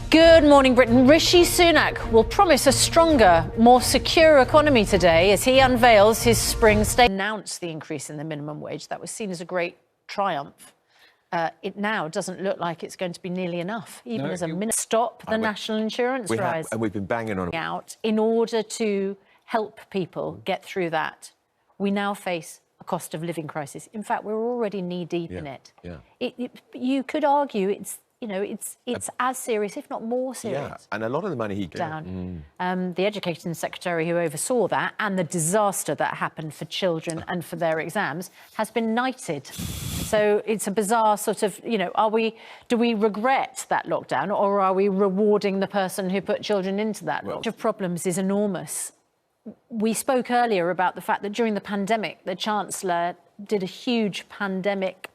Good morning, Britain. Rishi Sunak will promise a stronger, more secure economy today as he unveils his spring statement. Announced the increase in the minimum wage. That was seen as a great triumph. It now doesn't look like it's going to be nearly enough, even as a minute. Stop the national insurance rise. And we've been banging on out in order to help people get through that. We now face a cost of living crisis. In fact, we're already knee deep in it. You could argue it's as serious, if not more serious. Yeah, and a lot of the money he down. The Education Secretary who oversaw that and the disaster that happened for children and for their exams has been knighted. So it's a bizarre sort of, do we regret that lockdown or are we rewarding the person who put children into that? The of problems is enormous. We spoke earlier about the fact that during the pandemic, the Chancellor did a huge pandemic,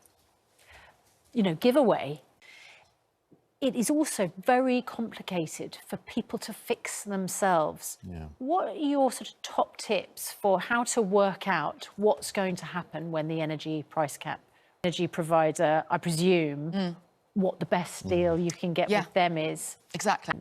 giveaway. It is also very complicated for people to fix themselves. Yeah. What are your sort of top tips for how to work out what's going to happen when the energy price cap, energy provider, I presume, what the best deal you can get with them is? Exactly.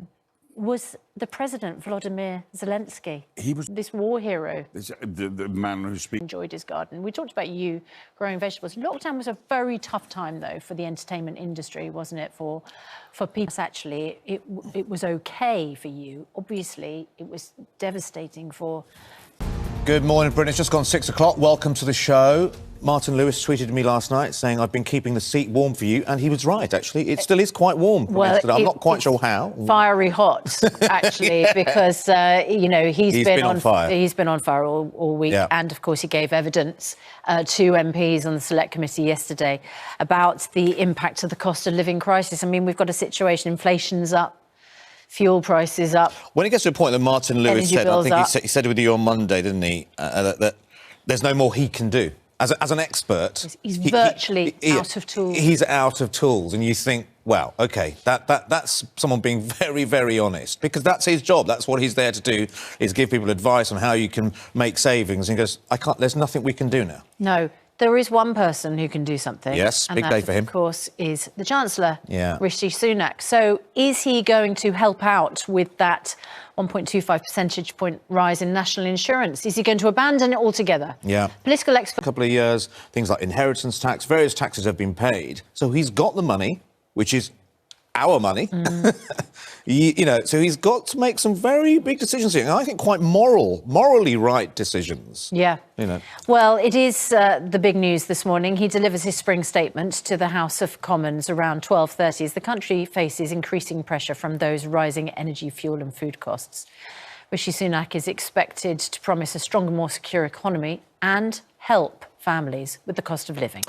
Was the president, Volodymyr Zelensky, he was this war hero? The man who enjoyed his garden. We talked about you growing vegetables. Lockdown was a very tough time, though, for the entertainment industry, wasn't it? For people, actually, it was okay for you. Obviously, it was devastating for. Good morning, Britain. It's just gone 6 o'clock. Welcome to the show. Martin Lewis tweeted me last night saying I've been keeping the seat warm for you, and he was right, actually. It still is quite warm from yesterday. I'm not quite sure how. Fiery hot, actually, because, he's been on fire. He's been on fire all week. Yeah. And, of course, he gave evidence to MPs on the Select Committee yesterday about the impact of the cost of living crisis. I mean, we've got a situation, inflation's up, fuel prices up. When it gets to a point that Martin Lewis said, I think he said it with you on Monday, didn't he, that there's no more he can do. As an expert... He's virtually out of tools. He's out of tools, and you think, well, OK, that's someone being very, very honest, because that's his job. That's what he's there to do, is give people advice on how you can make savings. And he goes, there's nothing we can do now. No. There is one person who can do something. Yes, big day for him. Of course, is the Chancellor, Rishi Sunak. So is he going to help out with that 1.25 percentage point rise in national insurance? Is he going to abandon it altogether? Yeah. Political expert. A couple of years, things like inheritance tax, various taxes have been paid. So he's got the money, which is our money. So he's got to make some very big decisions here. And I think quite morally right decisions. Yeah. Well, it is the big news this morning. He delivers his spring statement to the House of Commons around 12:30 as the country faces increasing pressure from those rising energy, fuel and food costs. Rishi Sunak is expected to promise a stronger, more secure economy and help families with the cost of living.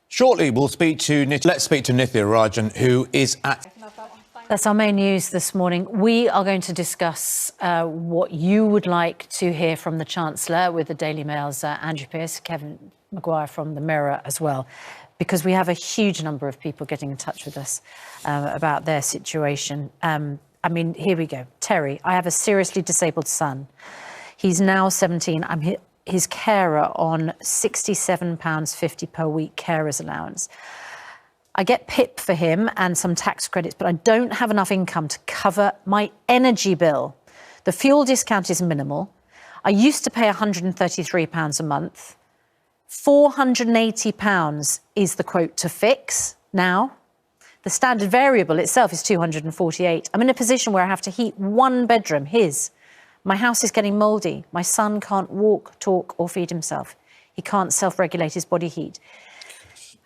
Shortly, let's speak to Nithya Rajan, who is at... That's our main news this morning. We are going to discuss what you would like to hear from the Chancellor with the Daily Mail's Andrew Pearce, Kevin Maguire from the Mirror as well, because we have a huge number of people getting in touch with us about their situation. Here we go. Terry, I have a seriously disabled son. He's now 17. I'm his carer on £67.50 per week carer's allowance. I get PIP for him and some tax credits, but I don't have enough income to cover my energy bill. The fuel discount is minimal. I used to pay £133 a month. £480 is the quote to fix now. The standard variable itself is £248. I'm in a position where I have to heat one bedroom, his. My house is getting mouldy. My son can't walk, talk or feed himself. He can't self-regulate his body heat.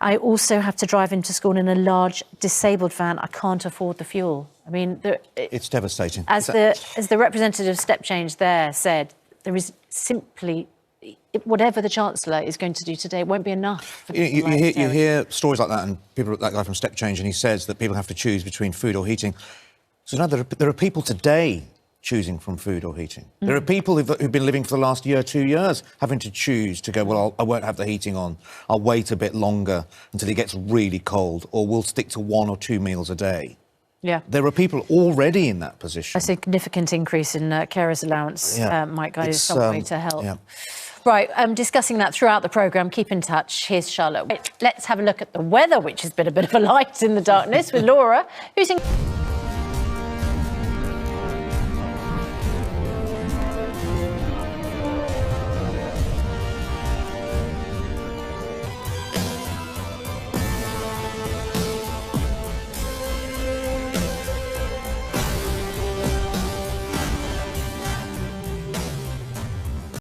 I also have to drive him to school in a large disabled van. I can't afford the fuel. I mean, it's devastating. As the representative of Step Change there said, there is simply whatever the Chancellor is going to do today won't be enough. For you hear stories like that, and people, that guy from Step Change, and he says that people have to choose between food or heating. So now there are people today choosing from food or heating. There are people who've been living for the last year, 2 years, having to choose to go, well, I won't have the heating on. I'll wait a bit longer until it gets really cold, or we'll stick to 1 or 2 meals a day. Yeah. There are people already in that position. A significant increase in carer's allowance might go some way to help. Yeah. Right, discussing that throughout the programme. Keep in touch. Here's Charlotte. Let's have a look at the weather, which has been a bit of a light in the darkness with Laura, who's in...